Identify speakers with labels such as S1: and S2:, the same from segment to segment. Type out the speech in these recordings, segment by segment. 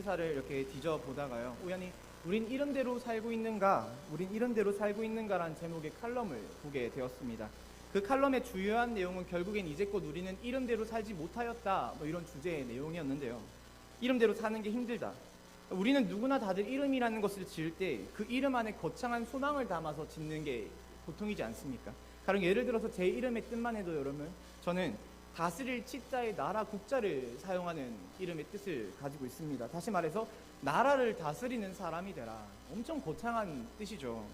S1: 기사를 이렇게 뒤져보다가요, 우연히 우린 이런대로 살고 있는가, 우린 이런대로 살고 있는가라는 제목의 칼럼을 보게 되었습니다. 그 칼럼의 주요한 내용은 결국엔 이제껏 우리는 이름대로 살지 못하였다, 뭐 이런 주제의 내용이었는데요. 이름대로 사는 게 힘들다. 우리는 누구나 다들 이름이라는 것을 지을 때 그 이름 안에 거창한 소망을 담아서 짓는 게 보통이지 않습니까? 가령 예를 들어서 제 이름의 뜻만 해도 여러분, 저는 다스릴 치자의 나라 국자를 사용하는 이름의 뜻을 가지고 있습니다. 다시 말해서 나라를 다스리는 사람이 되라. 엄청 거창한 뜻이죠.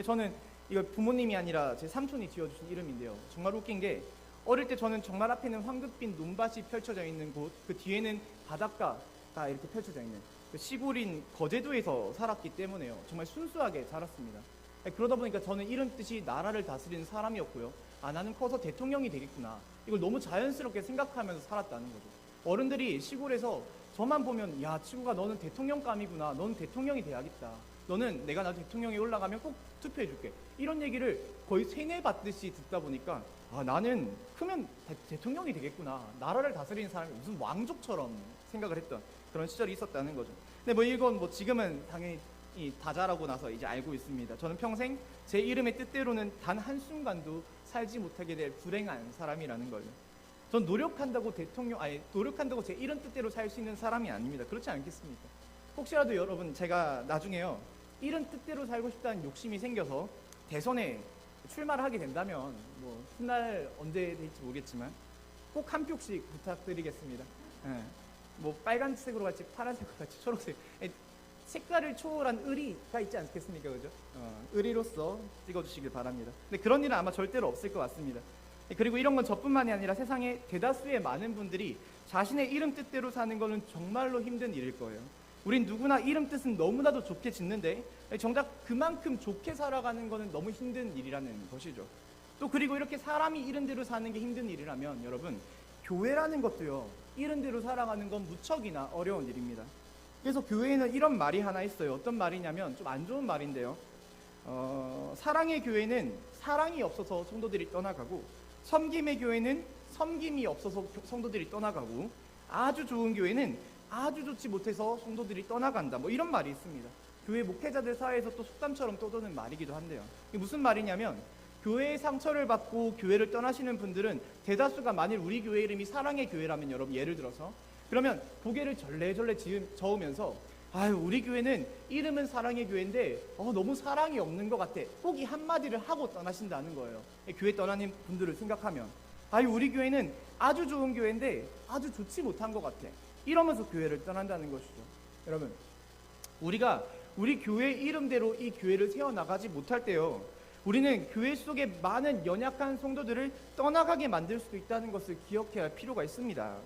S1: 저는 이거 부모님이 아니라 제 삼촌이 지어주신 이름인데요. 정말 웃긴 게, 어릴 때 저는 정말 앞에는 황급빛 논밭이 펼쳐져 있는 곳, 그 뒤에는 바닷가가 이렇게 펼쳐져 있는 그 시골인 거제도에서 살았기 때문에요. 정말 순수하게 자랐습니다. 그러다 보니까 저는 이름 뜻이 나라를 다스리는 사람이었고요. 아, 나는 커서 대통령이 되겠구나, 이걸 너무 자연스럽게 생각하면서 살았다는 거죠. 어른들이 시골에서 저만 보면, 야, 친구가 너는 대통령감이구나, 너는 대통령이 돼야겠다, 너는 내가 나중에 대통령에 올라가면 꼭 투표해줄게, 이런 얘기를 거의 세뇌받듯이 듣다 보니까, 아, 나는 크면 대통령이 되겠구나, 나라를 다스리는 사람이 무슨 왕족처럼 생각을 했던 그런 시절이 있었다는 거죠. 근데 뭐 이건 뭐 지금은 당연히 다 자라고 나서 이제 알고 있습니다. 저는 평생 제 이름의 뜻대로는 단 한순간도 살지 못하게 될 불행한 사람이라는 거예요. 전 노력한다고 노력한다고 제 이름 뜻대로 살 수 있는 사람이 아닙니다. 그렇지 않겠습니까? 혹시라도 여러분, 제가 나중에요, 이름 뜻대로 살고 싶다는 욕심이 생겨서 대선에 출마를 하게 된다면, 뭐 훗날 언제 될지 모르겠지만 꼭 한 표씩 부탁드리겠습니다. 예. 뭐 빨간색으로 갈지 파란색으로 갈지 초록색, 색깔을 초월한 의리가 있지 않겠습니까? 그죠? 의리로서 찍어주시길 바랍니다. 근데 그런 일은 아마 절대로 없을 것 같습니다. 그리고 이런 건 저뿐만이 아니라 세상에 대다수의 많은 분들이 자신의 이름 뜻대로 사는 거는 정말로 힘든 일일 거예요. 우린 누구나 이름 뜻은 너무나도 좋게 짓는데 정작 그만큼 좋게 살아가는 거는 너무 힘든 일이라는 것이죠. 또 그리고 이렇게 사람이 이름대로 사는 게 힘든 일이라면 여러분, 교회라는 것도요, 이름대로 살아가는 건 무척이나 어려운 일입니다. 그래서 교회에는 이런 말이 하나 있어요. 어떤 말이냐면 좀 안 좋은 말인데요, 사랑의 교회는 사랑이 없어서 성도들이 떠나가고, 섬김의 교회는 섬김이 없어서 성도들이 떠나가고, 아주 좋은 교회는 아주 좋지 못해서 성도들이 떠나간다, 뭐 이런 말이 있습니다. 교회 목회자들 사이에서 또 속담처럼 떠도는 말이기도 한데요. 이게 무슨 말이냐면, 교회의 상처를 받고 교회를 떠나시는 분들은 대다수가 만일 우리 교회 이름이 사랑의 교회라면, 여러분 예를 들어서 그러면 고개를 절레절레 저으면서, 아유, 우리 교회는 이름은 사랑의 교회인데 너무 사랑이 없는 것 같아, 꼭 이 한마디를 하고 떠나신다는 거예요. 교회 떠나는 분들을 생각하면, 아유, 우리 교회는 아주 좋은 교회인데 아주 좋지 못한 것 같아, 이러면서 교회를 떠난다는 것이죠. 여러분, 우리가 우리 교회 이름대로 이 교회를 세워나가지 못할 때요, 우리는 교회 속에 많은 연약한 성도들을 떠나가게 만들 수도 있다는 것을 기억해야 할 필요가 있습니다.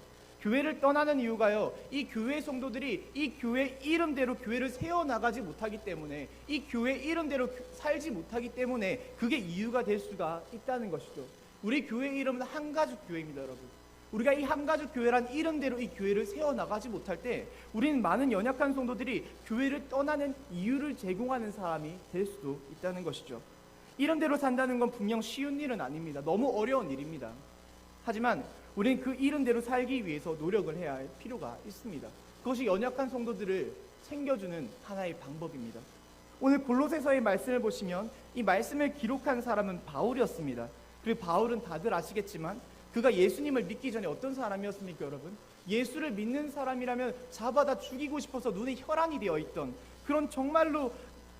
S1: 교회를 떠나는 이유가요, 이 교회 성도들이 이 교회 이름대로 교회를 세워나가지 못하기 때문에, 이 교회 이름대로 살지 못하기 때문에 그게 이유가 될 수가 있다는 것이죠. 우리 교회 이름은 한가죽 교회입니다, 여러분. 우리가 이 한가죽 교회란 이름대로 이 교회를 세워나가지 못할 때 우리는 많은 연약한 성도들이 교회를 떠나는 이유를 제공하는 사람이 될 수도 있다는 것이죠. 이름대로 산다는 건 분명 쉬운 일은 아닙니다. 너무 어려운 일입니다. 하지만 우리는 그 이름대로 살기 위해서 노력을 해야 할 필요가 있습니다. 그것이 연약한 성도들을 챙겨주는 하나의 방법입니다. 오늘 골로새서의 말씀을 보시면 이 말씀을 기록한 사람은 바울이었습니다. 그리고 바울은 다들 아시겠지만 그가 예수님을 믿기 전에 어떤 사람이었습니까, 여러분? 예수를 믿는 사람이라면 잡아다 죽이고 싶어서 눈에 혈안이 되어 있던, 그런 정말로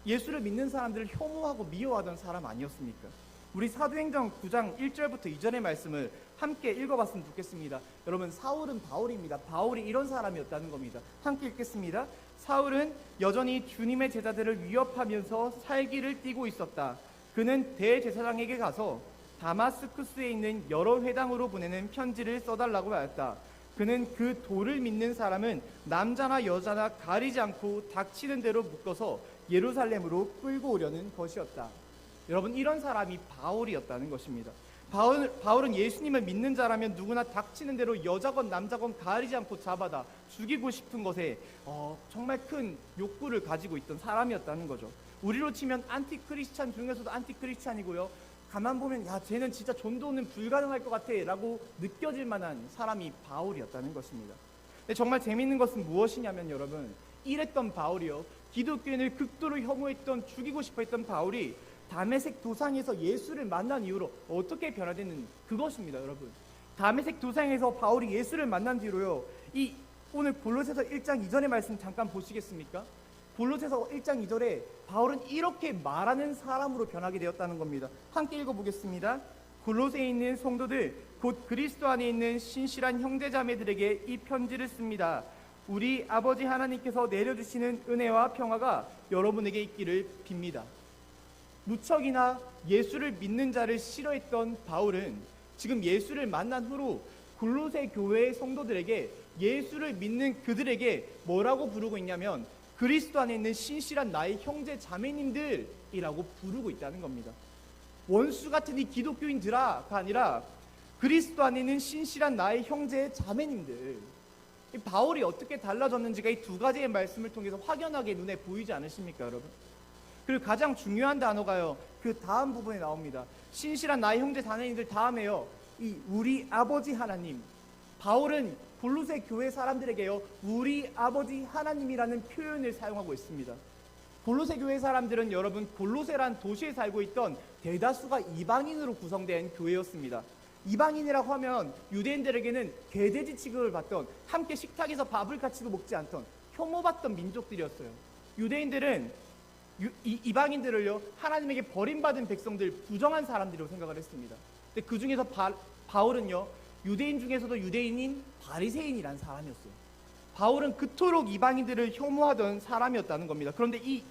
S1: 예수를 믿는 사람들을 혐오하고 미워하던 사람 아니었습니까? 우리 사도행전 9장 1절부터 2절의 말씀을 함께 읽어봤으면 좋겠습니다. 여러분, 사울은 바울입니다. 바울이 이런 사람이었다는 겁니다. 함께 읽겠습니다. 사울은 여전히 주님의 제자들을 위협하면서 살기를 띠고 있었다. 그는 대제사장에게 가서 다마스쿠스에 있는 여러 회당으로 보내는 편지를 써달라고 하였다. 그는 그 도를 믿는 사람은 남자나 여자나 가리지 않고 닥치는 대로 묶어서 예루살렘으로 끌고 오려는 것이었다. 여러분, 이런 사람이 바울이었다는 것입니다. 바울은 예수님을 믿는 자라면 누구나 닥치는 대로 여자건 남자건 가리지 않고 잡아다 죽이고 싶은 것에 정말 큰 욕구를 가지고 있던 사람이었다는 거죠. 우리로 치면 안티크리스찬 중에서도 안티크리스찬이고요, 가만 보면 야, 쟤는 진짜 전도는 불가능할 것 같아 라고 느껴질 만한 사람이 바울이었다는 것입니다. 근데 정말 재미있는 것은 무엇이냐면, 여러분, 이랬던 바울이요, 기독교인을 극도로 혐오했던, 죽이고 싶어 했던 바울이 다메섹 도상에서 예수를 만난 이후로 어떻게 변화되는 그것입니다. 여러분, 다메섹 도상에서 바울이 예수를 만난 뒤로요, 이 오늘 골로새서 1장 2절의 말씀 잠깐 보시겠습니까? 골로새서 1장 2절에 바울은 이렇게 말하는 사람으로 변하게 되었다는 겁니다. 함께 읽어보겠습니다. 골로새에 있는 성도들, 곧 그리스도 안에 있는 신실한 형제자매들에게 이 편지를 씁니다. 우리 아버지 하나님께서 내려주시는 은혜와 평화가 여러분에게 있기를 빕니다. 무척이나 예수를 믿는 자를 싫어했던 바울은 지금 예수를 만난 후로 골로새 교회의 성도들에게, 예수를 믿는 그들에게 뭐라고 부르고 있냐면 그리스도 안에 있는 신실한 나의 형제 자매님들이라고 부르고 있다는 겁니다. 원수 같은 이 기독교인들아가 아니라 그리스도 안에 있는 신실한 나의 형제 자매님들. 이 바울이 어떻게 달라졌는지가 이 두 가지의 말씀을 통해서 확연하게 눈에 보이지 않으십니까, 여러분? 그리고 가장 중요한 단어가요, 그 다음 부분에 나옵니다. 신실한 나의 형제 자매님들 다음에요, 이 우리 아버지 하나님. 바울은 골로새 교회 사람들에게요, 우리 아버지 하나님이라는 표현을 사용하고 있습니다. 골로새 교회 사람들은 여러분, 골로새란 도시에 살고 있던 대다수가 이방인으로 구성된 교회였습니다. 이방인이라고 하면 유대인들에게는 개돼지 취급을 받던, 함께 식탁에서 밥을 같이도 먹지 않던 혐오받던 민족들이었어요. 유대인들은 이방인들을요, 하나님에게 버림받은 백성들, 부정한 사람들이라고 생각을 했습니다. 근데 그 중에서 바울은요, 유대인 중에서도 유대인인 바리새인이라는 사람이었어요. 바울은 그토록 이방인들을 혐오하던 사람이었다는 겁니다. 그런데 이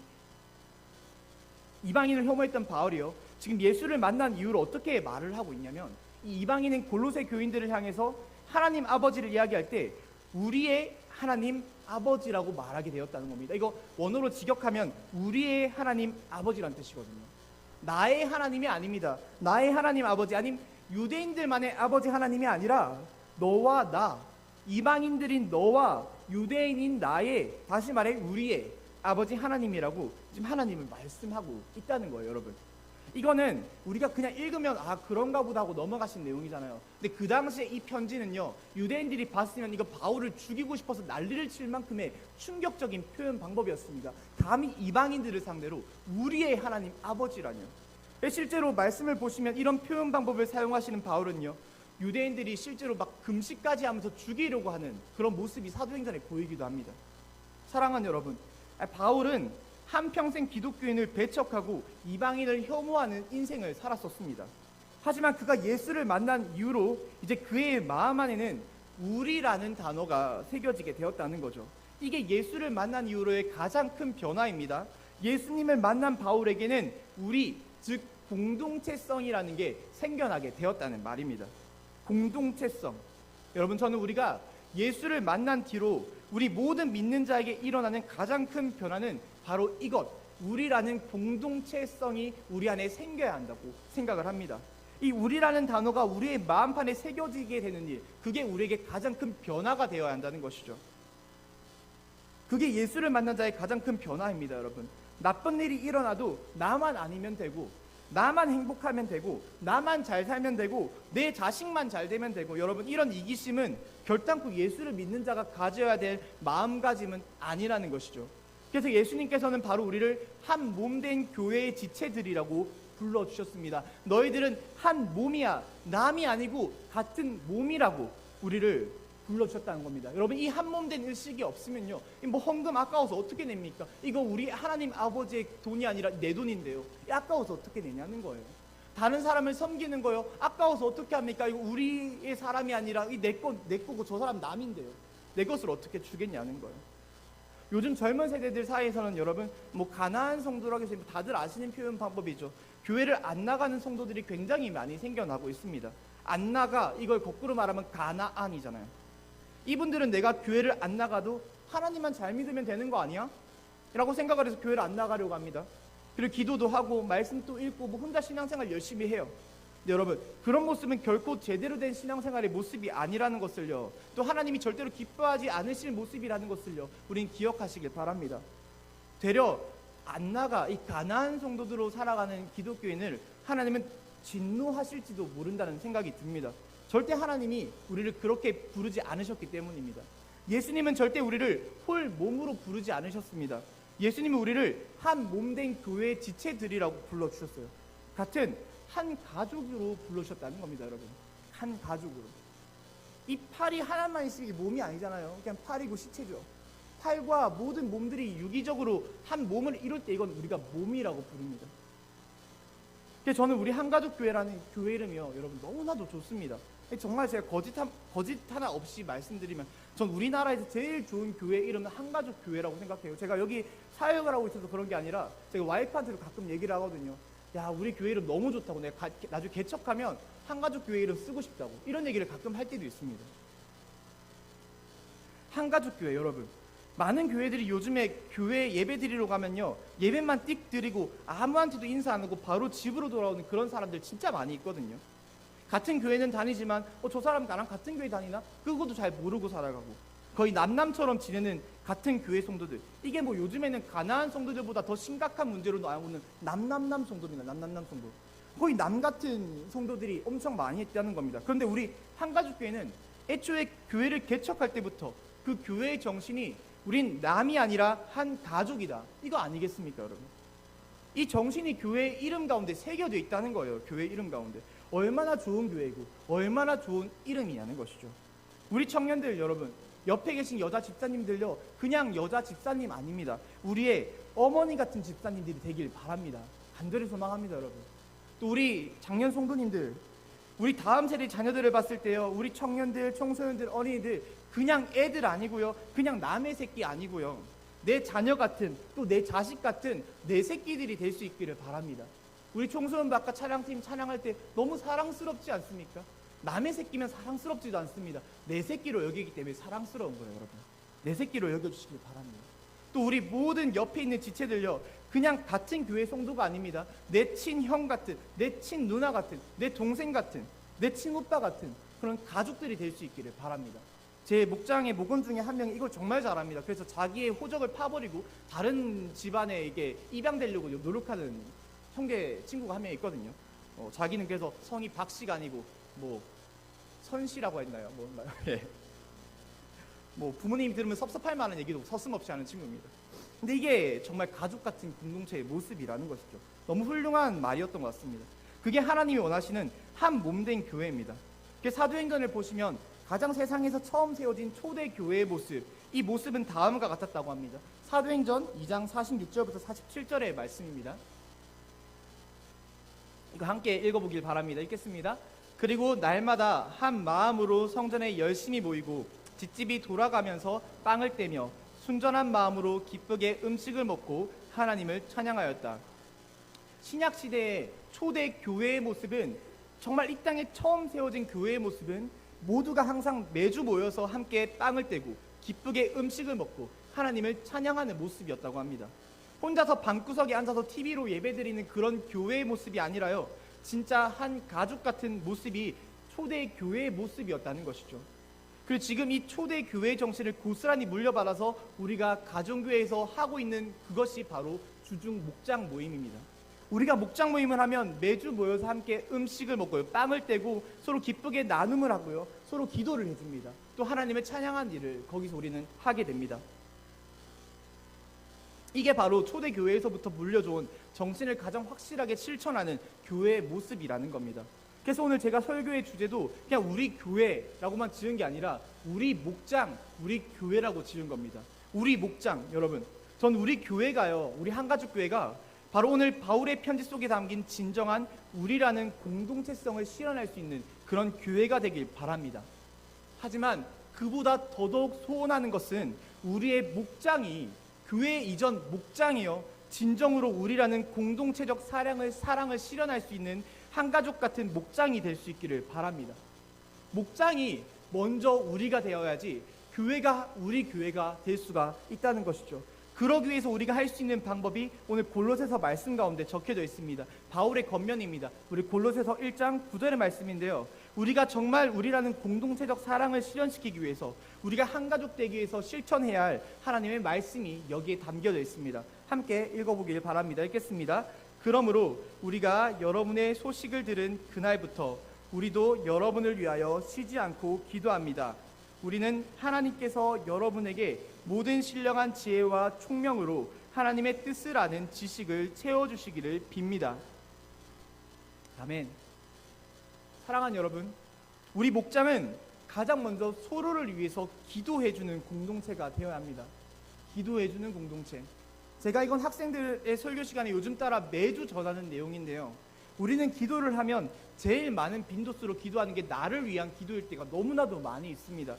S1: 이방인을 혐오했던 바울이요, 지금 예수를 만난 이후로 어떻게 말을 하고 있냐면, 이 이방인은 골로새 교인들을 향해서 하나님 아버지를 이야기할 때 우리의 하나님 아버지라고 말하게 되었다는 겁니다. 이거 원어로 직역하면 우리의 하나님 아버지란 뜻이거든요. 나의 하나님이 아닙니다. 나의 하나님 아버지, 아님 유대인들만의 아버지 하나님이 아니라 너와 나, 이방인들인 너와 유대인인 나의, 다시 말해 우리의 아버지 하나님이라고 지금 하나님을 말씀하고 있다는 거예요, 여러분. 이거는 우리가 그냥 읽으면 아 그런가 보다 하고 넘어가신 내용이잖아요. 근데 그 당시에 이 편지는요, 유대인들이 봤으면 이거 바울을 죽이고 싶어서 난리를 칠 만큼의 충격적인 표현 방법이었습니다. 감히 이방인들을 상대로 우리의 하나님 아버지라뇨. 실제로 말씀을 보시면 이런 표현 방법을 사용하시는 바울은요, 유대인들이 실제로 막 금식까지 하면서 죽이려고 하는 그런 모습이 사도행전에 보이기도 합니다. 사랑하는 여러분, 바울은 한평생 기독교인을 배척하고 이방인을 혐오하는 인생을 살았었습니다. 하지만 그가 예수를 만난 이후로 이제 그의 마음 안에는 우리라는 단어가 새겨지게 되었다는 거죠. 이게 예수를 만난 이후로의 가장 큰 변화입니다. 예수님을 만난 바울에게는 우리, 즉 공동체성이라는 게 생겨나게 되었다는 말입니다. 공동체성. 여러분, 저는 우리가 예수를 만난 뒤로 우리 모든 믿는 자에게 일어나는 가장 큰 변화는 바로 이것, 우리라는 공동체성이 우리 안에 생겨야 한다고 생각을 합니다. 이 우리라는 단어가 우리의 마음판에 새겨지게 되는 일, 그게 우리에게 가장 큰 변화가 되어야 한다는 것이죠. 그게 예수를 만난 자의 가장 큰 변화입니다, 여러분. 나쁜 일이 일어나도 나만 아니면 되고, 나만 행복하면 되고, 나만 잘 살면 되고, 내 자식만 잘 되면 되고, 여러분, 이런 이기심은 결단코 예수를 믿는 자가 가져야 될 마음가짐은 아니라는 것이죠. 그래서 예수님께서는 바로 우리를 한 몸된 교회의 지체들이라고 불러주셨습니다. 너희들은 한 몸이야, 남이 아니고 같은 몸이라고 우리를 불러주셨다는 겁니다. 여러분, 이 한 몸된 의식이 없으면요, 뭐 헌금 아까워서 어떻게 냅니까? 이거 우리 하나님 아버지의 돈이 아니라 내 돈인데요, 아까워서 어떻게 내냐는 거예요. 다른 사람을 섬기는 거요, 아까워서 어떻게 합니까? 이거 우리의 사람이 아니라 내 거고 저 사람 남인데요, 내 것을 어떻게 주겠냐는 거예요. 요즘 젊은 세대들 사이에서는 여러분, 뭐 가난한 성도라고 해서 다들 아시는 표현 방법이죠. 교회를 안 나가는 성도들이 굉장히 많이 생겨나고 있습니다. 안 나가, 이걸 거꾸로 말하면 가나안이잖아요. 이분들은 내가 교회를 안 나가도 하나님만 잘 믿으면 되는 거 아니야? 라고 생각을 해서 교회를 안 나가려고 합니다. 그리고 기도도 하고 말씀도 읽고 뭐 혼자 신앙생활 열심히 해요. 근데 여러분, 그런 모습은 결코 제대로 된 신앙생활의 모습이 아니라는 것을요, 또 하나님이 절대로 기뻐하지 않으실 모습이라는 것을요, 우린 기억하시길 바랍니다. 되려 안 나가 이 가난한 성도들로 살아가는 기독교인을 하나님은 진노하실지도 모른다는 생각이 듭니다. 절대 하나님이 우리를 그렇게 부르지 않으셨기 때문입니다. 예수님은 절대 우리를 홀 몸으로 부르지 않으셨습니다. 예수님은 우리를 한 몸된 교회의 지체들이라고 불러주셨어요. 같은 한 가족으로 불러주셨다는 겁니다, 여러분. 한 가족으로. 이 팔이 하나만 있으면 몸이 아니잖아요. 그냥 팔이고 시체죠. 팔과 모든 몸들이 유기적으로 한 몸을 이룰 때 이건 우리가 몸이라고 부릅니다. 그래서 저는 우리 한가족교회라는 교회 이름이요, 여러분 너무나도 좋습니다. 정말 제가 거짓 하나 없이 말씀드리면 전 우리나라에서 제일 좋은 교회 이름은 한가족교회라고 생각해요. 제가 여기 사역을 하고 있어서 그런 게 아니라 제가 와이프한테도 가끔 얘기를 하거든요. 야, 우리 교회 이름 너무 좋다고, 내가 나중에 개척하면 한가족교회 이름 쓰고 싶다고, 이런 얘기를 가끔 할 때도 있습니다. 한가족교회, 여러분 많은 교회들이 요즘에 교회 예배 드리러 가면요, 예배만 띡 드리고 아무한테도 인사 안 하고 바로 집으로 돌아오는 그런 사람들 진짜 많이 있거든요. 같은 교회는 다니지만 저 사람 나랑 같은 교회 다니나? 그것도 잘 모르고 살아가고 거의 남남처럼 지내는 같은 교회 성도들. 이게 뭐 요즘에는 가나안 성도들보다 더 심각한 문제로 나오는 남남남 성도입니다. 남남남 성도. 거의 남 같은 성도들이 엄청 많이 있다는 겁니다. 그런데 우리 한가족교회는 애초에 교회를 개척할 때부터 그 교회의 정신이 우린 남이 아니라 한 가족이다, 이거 아니겠습니까, 여러분? 이 정신이 교회 이름 가운데 새겨져 있다는 거예요. 교회 이름 가운데. 얼마나 좋은 교회이고 얼마나 좋은 이름이냐는 것이죠. 우리 청년들 여러분, 옆에 계신 여자 집사님들요, 그냥 여자 집사님 아닙니다. 우리의 어머니 같은 집사님들이 되길 바랍니다. 간절히 소망합니다, 여러분. 또 우리 장년 성도님들, 우리 다음 세대 자녀들을 봤을 때요, 우리 청년들, 청소년들, 어린이들 그냥 애들 아니고요, 그냥 남의 새끼 아니고요, 내 자녀 같은, 또 내 자식 같은 내 새끼들이 될 수 있기를 바랍니다. 우리 청소년 아까 찬양팀 찬양할 때 너무 사랑스럽지 않습니까? 남의 새끼면 사랑스럽지도 않습니다. 내 새끼로 여기기 때문에 사랑스러운 거예요, 여러분. 내 새끼로 여겨주시길 바랍니다. 또 우리 모든 옆에 있는 지체들요, 그냥 같은 교회 성도가 아닙니다. 내 친형 같은, 내 친누나 같은, 내 동생 같은, 내 친오빠 같은 그런 가족들이 될 수 있기를 바랍니다. 제 목장의 목원 중에 한 명이 이걸 정말 잘합니다. 그래서 자기의 호적을 파버리고 다른 집안에 이게 입양되려고 노력하는 형제 친구가 한 명 있거든요. 자기는 그래서 성이 박씨가 아니고 뭐 선씨라고 했나요? 뭔가요? 예. 뭐 부모님이 들으면 섭섭할 만한 얘기도 서슴없이 하는 친구입니다. 근데 이게 정말 가족 같은 공동체의 모습이라는 것이죠. 너무 훌륭한 말이었던 것 같습니다. 그게 하나님이 원하시는 한 몸된 교회입니다. 사도행전을 보시면 가장 세상에서 처음 세워진 초대 교회의 모습, 이 모습은 다음과 같았다고 합니다. 사도행전 2장 46절부터 47절의 말씀입니다. 이거 함께 읽어보길 바랍니다. 읽겠습니다. 그리고 날마다 한 마음으로 성전에 열심히 모이고 집집이 돌아가면서 빵을 떼며 순전한 마음으로 기쁘게 음식을 먹고 하나님을 찬양하였다. 신약시대의 초대 교회의 모습은, 정말 이 땅에 처음 세워진 교회의 모습은 모두가 항상 매주 모여서 함께 빵을 떼고 기쁘게 음식을 먹고 하나님을 찬양하는 모습이었다고 합니다. 혼자서 방구석에 앉아서 TV로 예배드리는 그런 교회의 모습이 아니라요, 진짜 한 가족 같은 모습이 초대 교회의 모습이었다는 것이죠. 그리고 지금 이 초대 교회의 정신을 고스란히 물려받아서 우리가 가정교회에서 하고 있는 그것이 바로 주중 목장 모임입니다. 우리가 목장 모임을 하면 매주 모여서 함께 음식을 먹고요, 빵을 떼고 서로 기쁘게 나눔을 하고요, 서로 기도를 해줍니다. 또 하나님을 찬양하는 일을 거기서 우리는 하게 됩니다. 이게 바로 초대교회에서부터 물려줘온 정신을 가장 확실하게 실천하는 교회의 모습이라는 겁니다. 그래서 오늘 제가 설교의 주제도 그냥 우리 교회라고만 지은 게 아니라 우리 목장, 우리 교회라고 지은 겁니다. 우리 목장, 여러분, 전 우리 교회가요, 우리 한가족교회가 바로 오늘 바울의 편지 속에 담긴 진정한 우리라는 공동체성을 실현할 수 있는 그런 교회가 되길 바랍니다. 하지만 그보다 더더욱 소원하는 것은 우리의 목장이, 교회 이전 목장이요, 진정으로 우리라는 공동체적 사랑을 실현할 수 있는 한가족 같은 목장이 될 수 있기를 바랍니다. 목장이 먼저 우리가 되어야지 교회가 우리 교회가 될 수가 있다는 것이죠. 그러기 위해서 우리가 할 수 있는 방법이 오늘 골로새서 말씀 가운데 적혀져 있습니다. 바울의 권면입니다. 우리 골로새서 1장 9절의 말씀인데요, 우리가 정말 우리라는 공동체적 사랑을 실현시키기 위해서, 우리가 한가족 되기 위해서 실천해야 할 하나님의 말씀이 여기에 담겨져 있습니다. 함께 읽어보길 바랍니다. 읽겠습니다. 그러므로 우리가 여러분의 소식을 들은 그날부터 우리도 여러분을 위하여 쉬지 않고 기도합니다. 우리는 하나님께서 여러분에게 모든 신령한 지혜와 총명으로 하나님의 뜻을 아는 지식을 채워주시기를 빕니다. 아멘. 사랑하는 여러분, 우리 목장은 가장 먼저 서로를 위해서 기도해주는 공동체가 되어야 합니다. 기도해주는 공동체. 제가 이건 학생들의 설교 시간에 요즘 따라 매주 전하는 내용인데요. 우리는 기도를 하면 제일 많은 빈도수로 기도하는 게 나를 위한 기도일 때가 너무나도 많이 있습니다.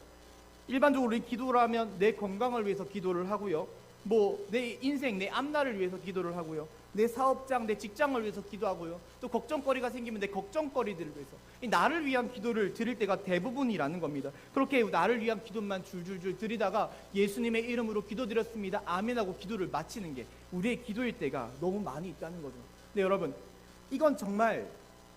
S1: 일반적으로 우리 기도를 하면 내 건강을 위해서 기도를 하고요. 내 인생, 내 앞날을 위해서 기도를 하고요. 내 사업장, 내 직장을 위해서 기도하고요. 또 걱정거리가 생기면 내 걱정거리들을 위해서 이 나를 위한 기도를 드릴 때가 대부분이라는 겁니다. 그렇게 나를 위한 기도만 줄줄줄 드리다가 예수님의 이름으로 기도드렸습니다, 아멘하고 기도를 마치는 게 우리의 기도일 때가 너무 많이 있다는 거죠. 네, 여러분, 이건 정말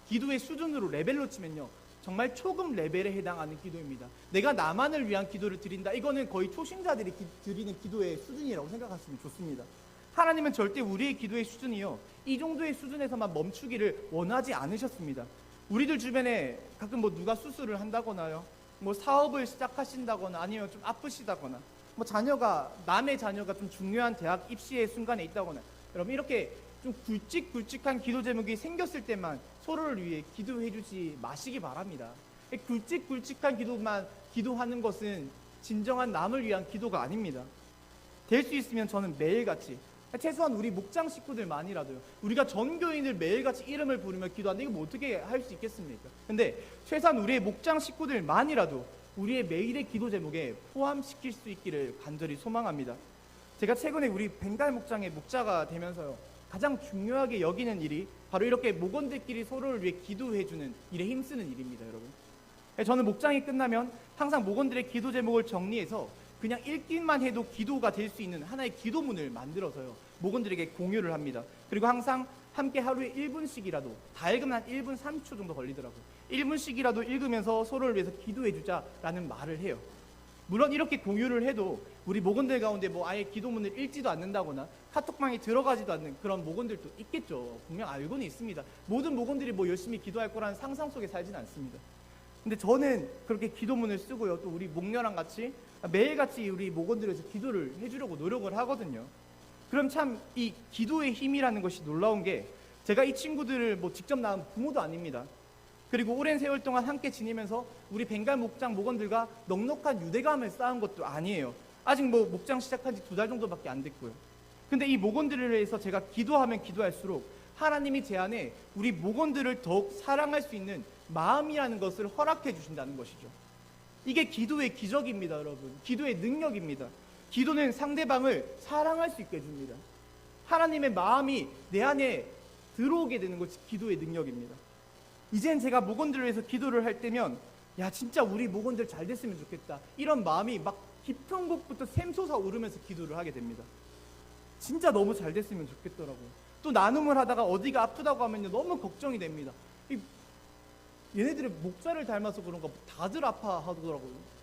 S1: 기도의 수준으로 레벨로 치면요, 정말 초급 레벨에 해당하는 기도입니다. 내가 나만을 위한 기도를 드린다, 이거는 거의 초신자들이 드리는 기도의 수준이라고 생각하시면 좋습니다. 하나님은 절대 우리의 기도의 수준이요, 이 정도의 수준에서만 멈추기를 원하지 않으셨습니다. 우리들 주변에 가끔 누가 수술을 한다거나요, 사업을 시작하신다거나 아니면 좀 아프시다거나 남의 자녀가 좀 중요한 대학 입시의 순간에 있다거나, 여러분 이렇게 좀 굵직굵직한 기도 제목이 생겼을 때만 서로를 위해 기도해 주지 마시기 바랍니다. 굵직굵직한 기도만 기도하는 것은 진정한 남을 위한 기도가 아닙니다. 될 수 있으면 저는 매일같이, 최소한 우리 목장 식구들만이라도요, 우리가 전교인을 매일같이 이름을 부르며 기도하는데 이거 어떻게 할 수 있겠습니까? 근데 최소한 우리의 목장 식구들만이라도 우리의 매일의 기도 제목에 포함시킬 수 있기를 간절히 소망합니다. 제가 최근에 우리 벵갈 목장의 목자가 되면서요, 가장 중요하게 여기는 일이 바로 이렇게 목원들끼리 서로를 위해 기도해주는 일에 힘쓰는 일입니다, 여러분. 저는 목장이 끝나면 항상 목원들의 기도 제목을 정리해서 그냥 읽기만 해도 기도가 될 수 있는 하나의 기도문을 만들어서요, 목원들에게 공유를 합니다. 그리고 항상 함께 하루에 1분씩이라도, 다 읽으면 한 1분 3초 정도 걸리더라고요. 1분씩이라도 읽으면서 서로를 위해서 기도해주자라는 말을 해요. 물론 이렇게 공유를 해도 우리 목원들 가운데 아예 기도문을 읽지도 않는다거나 카톡방에 들어가지도 않는 그런 목원들도 있겠죠. 분명 알고는 있습니다. 모든 목원들이 열심히 기도할 거라는 상상 속에 살지는 않습니다. 근데 저는 그렇게 기도문을 쓰고요, 또 우리 목녀랑 같이 매일같이 우리 목원들에서 기도를 해주려고 노력을 하거든요. 그럼 참 이 기도의 힘이라는 것이 놀라운 게, 제가 이 친구들을 직접 낳은 부모도 아닙니다. 그리고 오랜 세월 동안 함께 지내면서 우리 벵갈 목장 목원들과 넉넉한 유대감을 쌓은 것도 아니에요. 아직 목장 시작한 지 2달 정도밖에 안 됐고요. 근데 이 목원들을 위해서 제가 기도하면 기도할수록 하나님이 제 안에 우리 목원들을 더욱 사랑할 수 있는 마음이라는 것을 허락해 주신다는 것이죠. 이게 기도의 기적입니다, 여러분. 기도의 능력입니다. 기도는 상대방을 사랑할 수 있게 해줍니다. 하나님의 마음이 내 안에 들어오게 되는 것이 기도의 능력입니다. 이젠 제가 목원들을 위해서 기도를 할 때면, 야 진짜 우리 목원들 잘 됐으면 좋겠다, 이런 마음이 깊은 곳부터 샘솟아 오르면서 기도를 하게 됩니다. 진짜 너무 잘 됐으면 좋겠더라고요. 또 나눔을 하다가 어디가 아프다고 하면요, 너무 걱정이 됩니다. 얘네들이 목자를 닮아서 그런가 다들 아파하더라고요.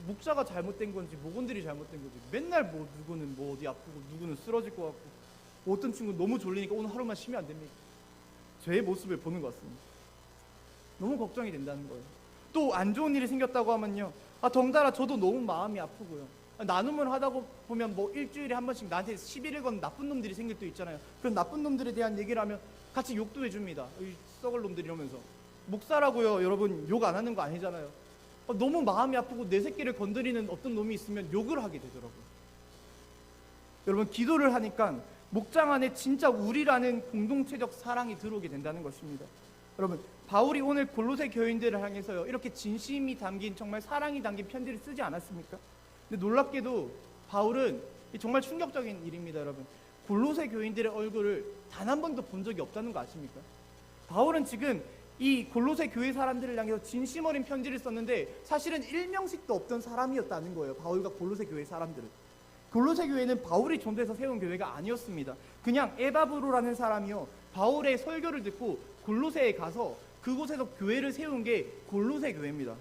S1: 목자가 잘못된 건지 목원들이 잘못된 건지 맨날 누구는 어디 아프고 누구는 쓰러질 것 같고, 어떤 친구는 너무 졸리니까 오늘 하루만 쉬면 안 됩니까? 제 모습을 보는 것 같습니다. 너무 걱정이 된다는 거예요. 또 안 좋은 일이 생겼다고 하면요, 덩달아 저도 너무 마음이 아프고요. 나눔을 하다 보면 일주일에 한 번씩 나한테 시비를 건 나쁜 놈들이 생길 때 있잖아요. 그런 나쁜 놈들에 대한 얘기를 하면 같이 욕도 해줍니다. 이 썩을 놈들 이러면서. 목사라고요, 여러분 욕 안 하는 거 아니잖아요. 너무 마음이 아프고 내 새끼를 건드리는 어떤 놈이 있으면 욕을 하게 되더라고요. 여러분, 기도를 하니까 목장 안에 진짜 우리라는 공동체적 사랑이 들어오게 된다는 것입니다. 여러분, 바울이 오늘 골로새 교인들을 향해서요, 이렇게 진심이 담긴, 정말 사랑이 담긴 편지를 쓰지 않았습니까? 근데 놀랍게도 바울은 정말 충격적인 일입니다, 여러분. 골로새 교인들의 얼굴을 단 한 번도 본 적이 없다는 거 아십니까? 바울은 지금 이 골로새 교회 사람들을 향해서 진심 어린 편지를 썼는데 사실은 일명식도 없던 사람이었다는 거예요, 바울과 골로새 교회 사람들은. 골로새 교회는 바울이 전도해서 세운 교회가 아니었습니다. 그냥 에바브로라는 사람이요, 바울의 설교를 듣고 골로새에 가서 그곳에서 교회를 세운 게 골로새 교회입니다.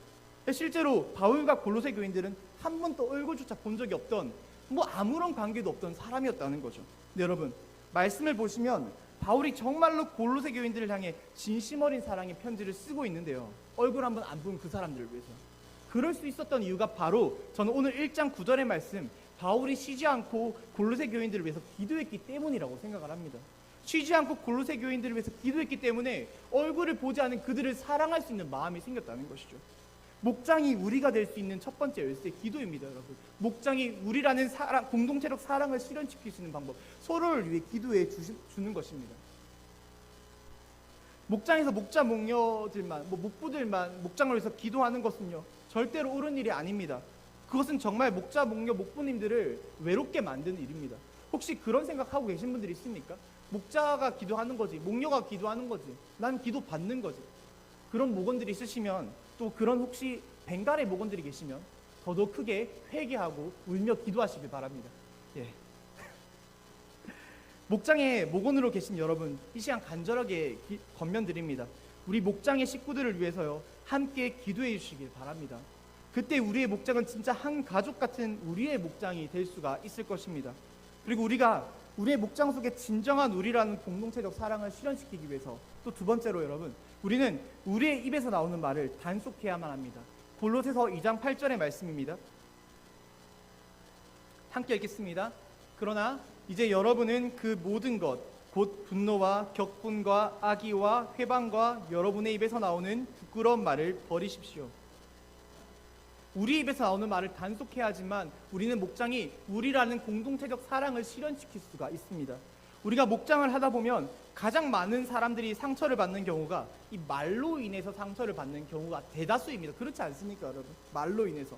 S1: 실제로 바울과 골로새 교인들은 한 번도 얼굴조차 본 적이 없던, 아무런 관계도 없던 사람이었다는 거죠. 네, 여러분, 말씀을 보시면 바울이 정말로 골로새 교인들을 향해 진심 어린 사랑의 편지를 쓰고 있는데요, 얼굴 한번 안 본 그 사람들을 위해서. 그럴 수 있었던 이유가 바로 저는 오늘 1장 9절의 말씀, 바울이 쉬지 않고 골로새 교인들을 위해서 기도했기 때문이라고 생각을 합니다. 쉬지 않고 골로새 교인들을 위해서 기도했기 때문에 얼굴을 보지 않은 그들을 사랑할 수 있는 마음이 생겼다는 것이죠. 목장이 우리가 될 수 있는 첫 번째 열쇠, 기도입니다, 여러분. 목장이 우리라는 사랑, 공동체적 사랑을 실현시킬 수 있는 방법, 서로를 위해 기도해 주는 것입니다. 목장에서 목자 목녀들만, 목부들만 목장을 위해서 기도하는 것은요, 절대로 옳은 일이 아닙니다. 그것은 정말 목자 목녀 목부님들을 외롭게 만드는 일입니다. 혹시 그런 생각하고 계신 분들이 있습니까? 목자가 기도하는 거지, 목녀가 기도하는 거지, 난 기도 받는 거지. 그런 목원들이 있으시면, 또 그런 혹시 벵갈의 목원들이 계시면 더더욱 크게 회개하고 울며 기도하시길 바랍니다. 예. 목장의 목원으로 계신 여러분, 이 시간 간절하게 권면드립니다. 우리 목장의 식구들을 위해서요, 함께 기도해 주시길 바랍니다. 그때 우리의 목장은 진짜 한 가족 같은 우리의 목장이 될 수가 있을 것입니다. 그리고 우리가 우리의 목장 속에 진정한 우리라는 공동체적 사랑을 실현시키기 위해서, 또 두 번째로 여러분, 우리는 우리의 입에서 나오는 말을 단속해야만 합니다. 골로새서 2장 8절의 말씀입니다. 함께 읽겠습니다. 그러나 이제 여러분은 그 모든 것, 곧 분노와 격분과 악의와 회방과 여러분의 입에서 나오는 부끄러운 말을 버리십시오. 우리 입에서 나오는 말을 단속해야 하지만 우리는 목장이 우리라는 공동체적 사랑을 실현시킬 수가 있습니다. 우리가 목장을 하다 보면 가장 많은 사람들이 상처를 받는 경우가 이 말로 인해서 상처를 받는 경우가 대다수입니다. 그렇지 않습니까, 여러분? 말로 인해서.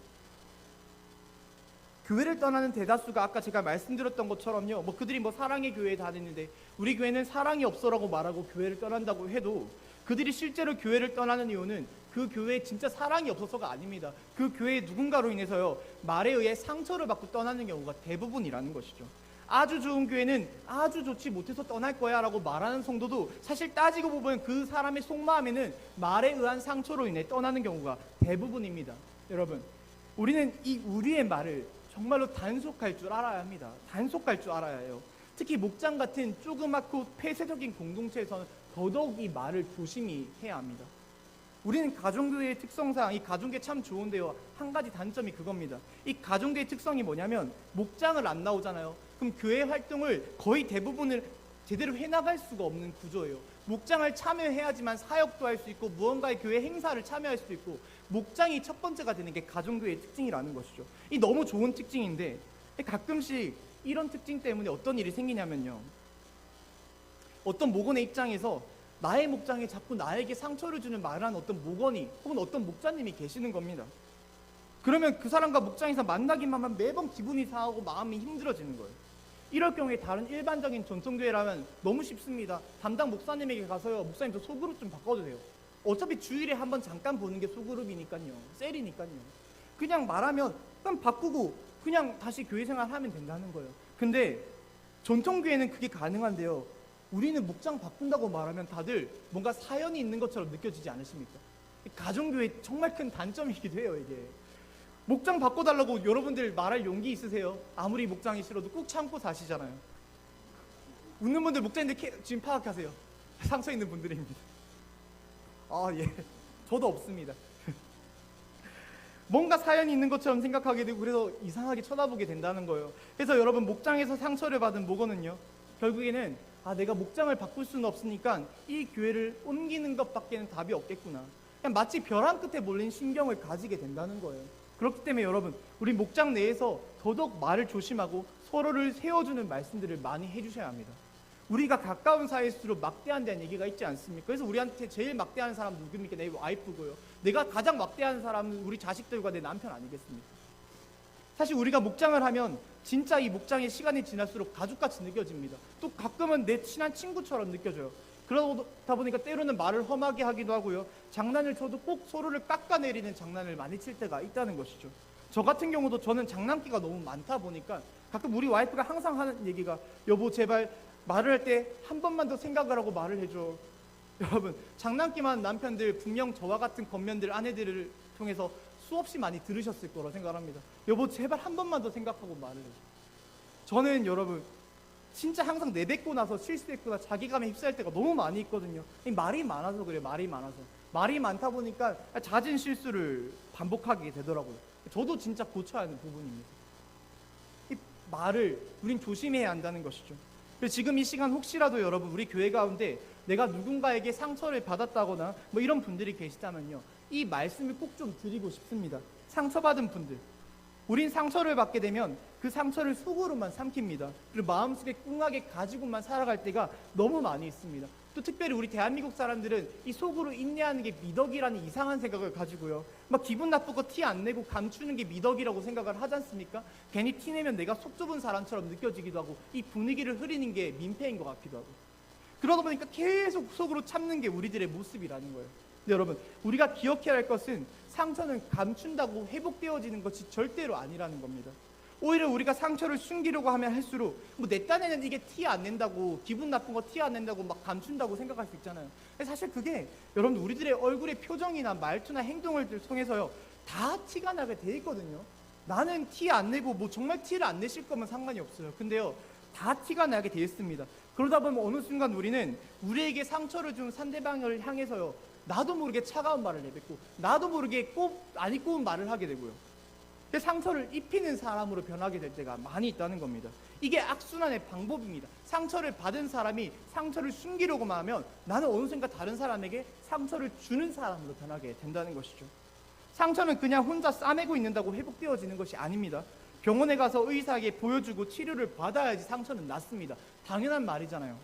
S1: 교회를 떠나는 대다수가 아까 제가 말씀드렸던 것처럼요, 그들이 사랑의 교회에 다니는데 우리 교회는 사랑이 없어라고 말하고 교회를 떠난다고 해도 그들이 실제로 교회를 떠나는 이유는 그 교회에 진짜 사랑이 없어서가 아닙니다. 그 교회의 누군가로 인해서요, 말에 의해 상처를 받고 떠나는 경우가 대부분이라는 것이죠. 아주 좋은 교회는 아주 좋지 못해서 떠날 거야 라고 말하는 성도도 사실 따지고 보면 그 사람의 속마음에는 말에 의한 상처로 인해 떠나는 경우가 대부분입니다. 여러분, 우리는 이 우리의 말을 정말로 단속할 줄 알아야 합니다. 단속할 줄 알아야 해요. 특히 목장 같은 조그맣고 폐쇄적인 공동체에서는 더더욱 이 말을 조심히 해야 합니다. 우리는 가정교회의 특성상, 이 가정교회 참 좋은데요, 한 가지 단점이 그겁니다. 이 가정교회의 특성이 뭐냐면 목장을 안 나오잖아요. 그럼 교회 활동을 거의 대부분을 제대로 해나갈 수가 없는 구조예요. 목장을 참여해야지만 사역도 할 수 있고 무언가의 교회 행사를 참여할 수 있고, 목장이 첫 번째가 되는 게 가정교회의 특징이라는 것이죠. 이 너무 좋은 특징인데 가끔씩 이런 특징 때문에 어떤 일이 생기냐면요, 어떤 목원의 입장에서 나의 목장에 자꾸 나에게 상처를 주는 말을 하는 어떤 목원이 혹은 어떤 목자님이 계시는 겁니다. 그러면 그 사람과 목장에서 만나기만 하면 매번 기분이 상하고 마음이 힘들어지는 거예요. 이럴 경우에 다른 일반적인 전통교회라면 너무 쉽습니다. 담당 목사님에게 가서요, 목사님 저 소그룹 좀 바꿔주세요. 어차피 주일에 한번 잠깐 보는 게 소그룹이니까요, 셀이니까요. 그냥 말하면 그냥 바꾸고 그냥 다시 교회 생활하면 된다는 거예요. 근데 전통교회는 그게 가능한데요, 우리는 목장 바꾼다고 말하면 다들 뭔가 사연이 있는 것처럼 느껴지지 않으십니까? 가정교회 정말 큰 단점이기도 해요. 이게 목장 바꿔달라고 여러분들 말할 용기 있으세요? 아무리 목장이 싫어도 꾹 참고 사시잖아요. 웃는 분들 목장인데 지금 파악하세요. 상처 있는 분들입니다. 예, 저도 없습니다. 뭔가 사연이 있는 것처럼 생각하게 되고 그래서 이상하게 쳐다보게 된다는 거예요. 그래서 여러분, 목장에서 상처를 받은 목원은요, 결국에는 내가 목장을 바꿀 수는 없으니까 이 교회를 옮기는 것밖에는 답이 없겠구나, 그냥 마치 벼랑 끝에 몰린 신경을 가지게 된다는 거예요. 그렇기 때문에 여러분, 우리 목장 내에서 더더욱 말을 조심하고 서로를 세워주는 말씀들을 많이 해주셔야 합니다. 우리가 가까운 사이일수록 막대한다는 얘기가 있지 않습니까? 그래서 우리한테 제일 막대하는 사람은 누굽니까? 내 와이프고요. 내가 가장 막대하는 사람은 우리 자식들과 내 남편 아니겠습니까? 사실 우리가 목장을 하면 진짜 이 목장의 시간이 지날수록 가족같이 느껴집니다. 또 가끔은 내 친한 친구처럼 느껴져요. 그러다 보니까 때로는 말을 험하게 하기도 하고요, 장난을 쳐도 꼭 서로를 깎아내리는 장난을 많이 칠 때가 있다는 것이죠. 저 같은 경우도 저는 장난기가 너무 많다 보니까 가끔 우리 와이프가 항상 하는 얘기가, 여보 제발 말을 할 때 한 번만 더 생각을 하고 말을 해줘. 여러분, 장난기만 남편들 분명 저와 같은 겉면들 아내들을 통해서 수없이 많이 들으셨을 거라 생각합니다. 여보 제발 한 번만 더 생각하고 말을 해줘. 저는 여러분 진짜 항상 내뱉고 나서 실수했구나 자기감에 휩싸일 때가 너무 많이 있거든요. 말이 많아서 그래요. 말이 많아서. 말이 많다 보니까 잦은 실수를 반복하게 되더라고요. 저도 진짜 고쳐야 하는 부분입니다. 이 말을 우린 조심해야 한다는 것이죠. 그래서 지금 이 시간 혹시라도 여러분 우리 교회 가운데 내가 누군가에게 상처를 받았다거나 뭐 이런 분들이 계시다면요, 이 말씀을 꼭 좀 드리고 싶습니다. 상처받은 분들, 우린 상처를 받게 되면 그 상처를 속으로만 삼킵니다. 그리고 마음속에 꿍하게 가지고만 살아갈 때가 너무 많이 있습니다. 또 특별히 우리 대한민국 사람들은 이 속으로 인내하는 게 미덕이라는 이상한 생각을 가지고요, 막 기분 나쁘고 티 안 내고 감추는 게 미덕이라고 생각을 하지 않습니까? 괜히 티 내면 내가 속 좁은 사람처럼 느껴지기도 하고 이 분위기를 흐리는 게 민폐인 것 같기도 하고, 그러다 보니까 계속 속으로 참는 게 우리들의 모습이라는 거예요. 근데 여러분, 우리가 기억해야 할 것은 상처는 감춘다고 회복되어지는 것이 절대로 아니라는 겁니다. 오히려 우리가 상처를 숨기려고 하면 할수록 뭐 내 딴에는 이게 티 안 낸다고, 기분 나쁜 거 티 안 낸다고 막 감춘다고 생각할 수 있잖아요. 사실 그게 여러분 우리들의 얼굴의 표정이나 말투나 행동을 통해서요 다 티가 나게 돼 있거든요. 나는 티 안 내고 뭐 정말 티를 안 내실 거면 상관이 없어요. 근데요 다 티가 나게 돼 있습니다. 그러다 보면 어느 순간 우리는 우리에게 상처를 준 상대방을 향해서요 나도 모르게 차가운 말을 내뱉고 나도 모르게 안 입고운 말을 하게 되고요. 상처를 입히는 사람으로 변하게 될 때가 많이 있다는 겁니다. 이게 악순환의 방법입니다. 상처를 받은 사람이 상처를 숨기려고만 하면 나는 어느 순간 다른 사람에게 상처를 주는 사람으로 변하게 된다는 것이죠. 상처는 그냥 혼자 싸매고 있는다고 회복되어지는 것이 아닙니다. 병원에 가서 의사에게 보여주고 치료를 받아야지 상처는 낫습니다. 당연한 말이잖아요.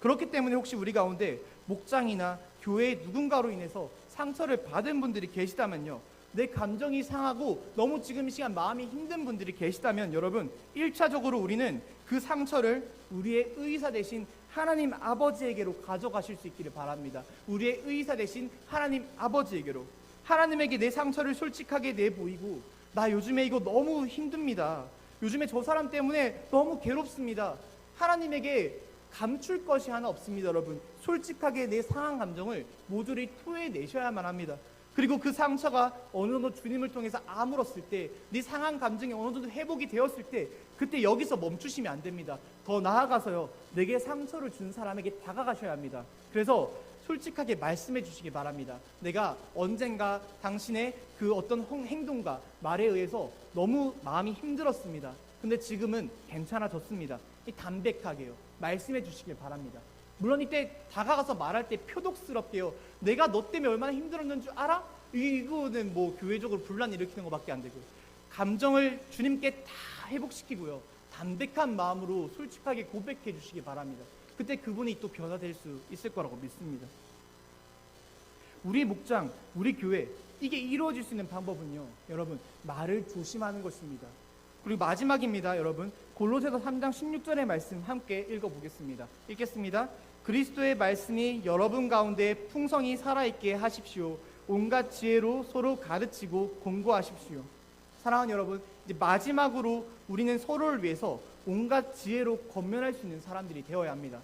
S1: 그렇기 때문에 혹시 우리 가운데 목장이나 교회의 누군가로 인해서 상처를 받은 분들이 계시다면요, 내 감정이 상하고 너무 지금 이 시간 마음이 힘든 분들이 계시다면 여러분 1차적으로 우리는 그 상처를 우리의 의사 대신 하나님 아버지에게로 가져가실 수 있기를 바랍니다. 우리의 의사 대신 하나님 아버지에게로, 하나님에게 내 상처를 솔직하게 내보이고, 나 요즘에 이거 너무 힘듭니다, 요즘에 저 사람 때문에 너무 괴롭습니다, 하나님에게 감출 것이 하나 없습니다. 여러분 솔직하게 내 상한 감정을 모조리 토해내셔야만 합니다. 그리고 그 상처가 어느 정도 주님을 통해서 아물었을 때, 네 상한 감정이 어느 정도 회복이 되었을 때, 그때 여기서 멈추시면 안 됩니다. 더 나아가서요 내게 상처를 준 사람에게 다가가셔야 합니다. 그래서 솔직하게 말씀해 주시기 바랍니다. 내가 언젠가 당신의 그 어떤 행동과 말에 의해서 너무 마음이 힘들었습니다. 근데 지금은 괜찮아졌습니다. 담백하게요 말씀해 주시길 바랍니다. 물론 이때 다가가서 말할 때 표독스럽게요, 내가 너 때문에 얼마나 힘들었는 줄 알아? 이거는 뭐 교회적으로 분란 일으키는 것밖에 안 되고요. 감정을 주님께 다 회복시키고요 담백한 마음으로 솔직하게 고백해 주시기 바랍니다. 그때 그분이 또 변화될 수 있을 거라고 믿습니다. 우리 목장, 우리 교회, 이게 이루어질 수 있는 방법은요 여러분 말을 조심하는 것입니다. 그리고 마지막입니다. 여러분 골로새서 3장 16절의 말씀 함께 읽어보겠습니다. 읽겠습니다. 그리스도의 말씀이 여러분 가운데 풍성히 살아있게 하십시오. 온갖 지혜로 서로 가르치고 공부하십시오. 사랑하는 여러분, 이제 마지막으로 우리는 서로를 위해서 온갖 지혜로 권면할 수 있는 사람들이 되어야 합니다.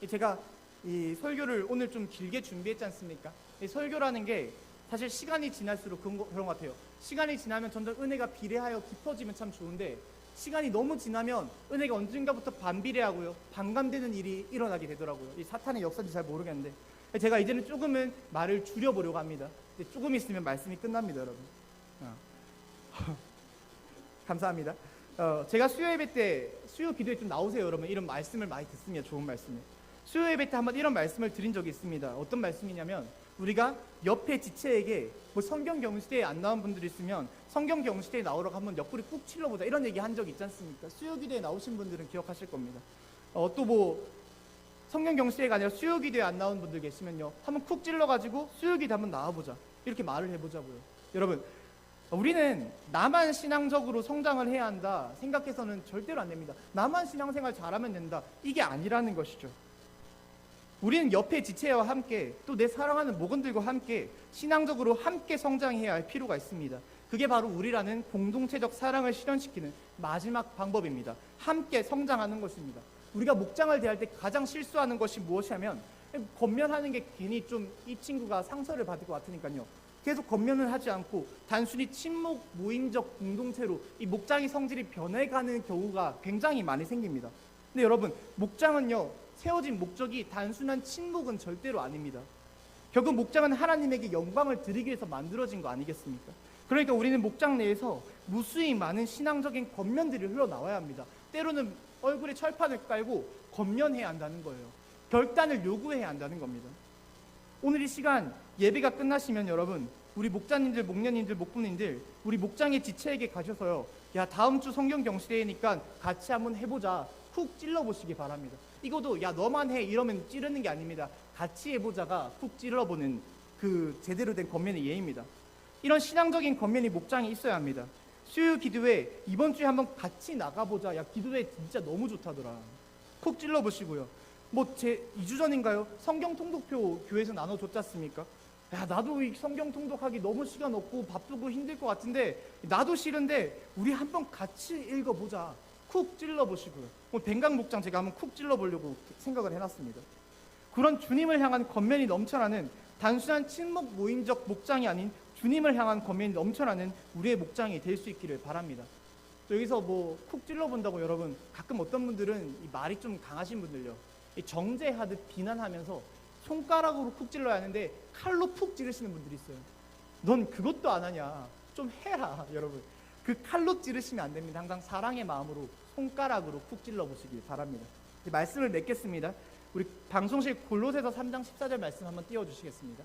S1: 제가 이 설교를 오늘 좀 길게 준비했지 않습니까? 이 설교라는 게 사실 시간이 지날수록 그런 것 같아요. 시간이 지나면 점점 은혜가 비례하여 깊어지면 참 좋은데, 시간이 너무 지나면 은혜가 언젠가부터 반비례하고요 반감되는 일이 일어나게 되더라고요. 이 사탄의 역사인지 잘 모르겠는데 제가 이제는 조금은 말을 줄여보려고 합니다. 조금 있으면 말씀이 끝납니다, 여러분. 감사합니다. 제가 수요 예배 때, 수요 기도에 좀 나오세요 여러분, 이런 말씀을 많이 듣습니다. 좋은 말씀을. 수요 예배 때 한번 이런 말씀을 드린 적이 있습니다. 어떤 말씀이냐면, 우리가 옆에 지체에게 뭐 성경 경시대에 안 나온 분들이 있으면 성경 경시대에 나오라고 한번 옆구리 꾹 찔러보자, 이런 얘기 한 적 있지 않습니까? 수요 기도에 나오신 분들은 기억하실 겁니다. 또 뭐 성경 경시대가 아니라 수요 기도에 안 나온 분들 계시면요 한번 쿡 찔러가지고 수요 기도 한번 나와보자, 이렇게 말을 해보자고요. 여러분 우리는 나만 신앙적으로 성장을 해야 한다 생각해서는 절대로 안 됩니다. 나만 신앙생활 잘하면 된다, 이게 아니라는 것이죠. 우리는 옆에 지체와 함께 또 내 사랑하는 목원들과 함께 신앙적으로 함께 성장해야 할 필요가 있습니다. 그게 바로 우리라는 공동체적 사랑을 실현시키는 마지막 방법입니다. 함께 성장하는 것입니다. 우리가 목장을 대할 때 가장 실수하는 것이 무엇이냐면, 권면하는 게 괜히 좀 이 친구가 상처를 받을 것 같으니까요 계속 권면을 하지 않고 단순히 친목 모임적 공동체로 이 목장의 성질이 변해가는 경우가 굉장히 많이 생깁니다. 근데 여러분 목장은요 세워진 목적이 단순한 친목은 절대로 아닙니다. 결국 목장은 하나님에게 영광을 드리기 위해서 만들어진 거 아니겠습니까? 그러니까 우리는 목장 내에서 무수히 많은 신앙적인 겉면들이 흘러나와야 합니다. 때로는 얼굴에 철판을 깔고 겉면해야 한다는 거예요. 결단을 요구해야 한다는 겁니다. 오늘 이 시간 예배가 끝나시면 여러분, 우리 목자님들, 목녀님들, 목부님들, 우리 목장의 지체에게 가셔서요, 야, 다음 주 성경 경시대회니까 같이 한번 해보자, 훅 찔러보시기 바랍니다. 이것도 야, 너만 해 이러면 찌르는 게 아닙니다. 같이 해보자가 훅 찔러보는 그 제대로 된 겉면의 예입니다. 이런 신앙적인 겉면이 목장에 있어야 합니다. 수요 기도회 이번 주에 한번 같이 나가보자. 야, 기도회 진짜 너무 좋다더라. 콕 찔러보시고요. 뭐 제 2주 전인가요? 성경 통독표 교회에서 나눠줬지 않습니까? 야, 나도 이 성경 통독하기 너무 시간 없고 바쁘고 힘들 것 같은데, 나도 싫은데 우리 한번 같이 읽어보자. 쿡 찔러보시고요. 오늘 뱅강 목장 제가 한번 쿡 찔러보려고 생각을 해놨습니다. 그런 주님을 향한 겉면이 넘쳐나는 단순한 친목 모임적 목장이 아닌 주님을 향한 겉면이 넘쳐나는 우리의 목장이 될 수 있기를 바랍니다. 또 여기서 뭐 쿡 찔러본다고 여러분, 가끔 어떤 분들은 이 말이 좀 강하신 분들요, 이 정죄하듯 비난하면서 손가락으로 쿡 찔러야 하는데 칼로 푹 찌르시는 분들이 있어요. 넌 그것도 안 하냐, 좀 해라. 여러분, 그 칼로 찌르시면 안 됩니다. 항상 사랑의 마음으로 손가락으로 쿡 찔러보시기 바랍니다. 말씀을 맺겠습니다. 우리 방송실 골로새서 3장 14절 말씀 한번 띄워주시겠습니다.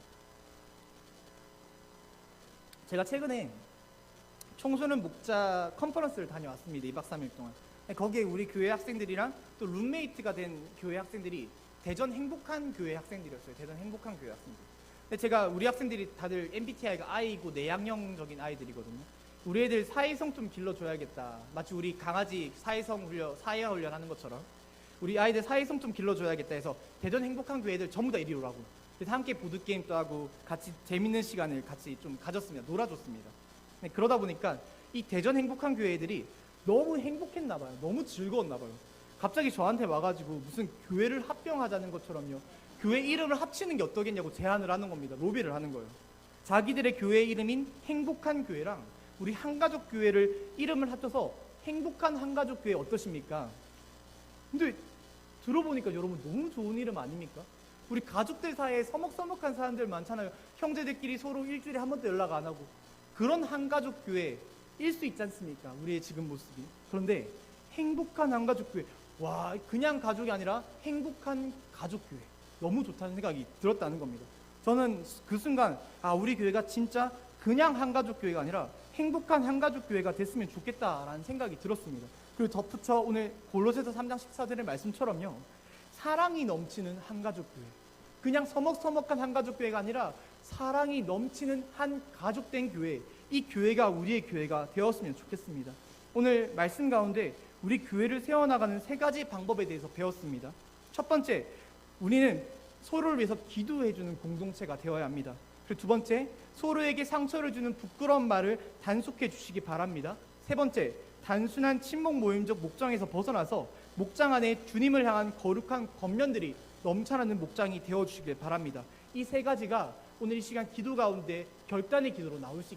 S1: 제가 최근에 청소년 목자 컨퍼런스를 다녀왔습니다. 2박 3일 동안. 거기에 우리 교회 학생들이랑 또 룸메이트가 된 교회 학생들이 대전 행복한 교회 학생들이었어요. 대전 행복한 교회 학생들. 근데 제가 우리 학생들이 다들 MBTI가 I고 내향형적인 아이들이거든요. 우리 애들 사회성 좀 길러줘야겠다. 마치 우리 강아지 사회성 훈련, 사회화 훈련하는 것처럼 우리 아이들 사회성 좀 길러줘야겠다 해서 대전 행복한 교회 애들 전부 다 이리 오라고. 그래서 함께 보드게임도 하고 같이 재밌는 시간을 같이 좀 가졌습니다. 놀아줬습니다. 그러다 보니까 이 대전 행복한 교회 애들이 너무 행복했나 봐요. 너무 즐거웠나 봐요. 갑자기 저한테 와가지고 무슨 교회를 합병하자는 것처럼요, 교회 이름을 합치는 게 어떠겠냐고 제안을 하는 겁니다. 로비를 하는 거예요. 자기들의 교회 이름인 행복한 교회랑 우리 한가족 교회를 이름을 합쳐서 행복한 한가족 교회 어떠십니까? 근데 들어보니까 여러분 너무 좋은 이름 아닙니까? 우리 가족들 사이에 서먹서먹한 사람들 많잖아요. 형제들끼리 서로 일주일에 한 번도 연락 안 하고. 그런 한가족 교회일 수 있지 않습니까? 우리의 지금 모습이. 그런데 행복한 한가족 교회, 와, 그냥 가족이 아니라 행복한 가족 교회, 너무 좋다는 생각이 들었다는 겁니다. 저는 그 순간 우리 교회가 진짜 그냥 한가족 교회가 아니라 행복한 한가족 교회가 됐으면 좋겠다라는 생각이 들었습니다. 그리고 덧붙여 오늘 골로새서 3장 14절의 말씀처럼요, 사랑이 넘치는 한가족 교회, 그냥 서먹서먹한 한가족 교회가 아니라 사랑이 넘치는 한 가족된 교회, 이 교회가 우리의 교회가 되었으면 좋겠습니다. 오늘 말씀 가운데 우리 교회를 세워나가는 3가지 방법에 대해서 배웠습니다. 첫 번째, 우리는 서로를 위해서 기도해주는 공동체가 되어야 합니다. 그리고 2번째, 서로에게 상처를 주는 부끄러운 말을 단속해 주시기 바랍니다. 3번째, 단순한 친목 모임적 목장에서 벗어나서 목장 안에 주님을 향한 거룩한 겉면들이 넘쳐나는 목장이 되어주시길 바랍니다. 이 3가지가 오늘 이 시간 기도 가운데 결단의 기도로 나올 수 있기를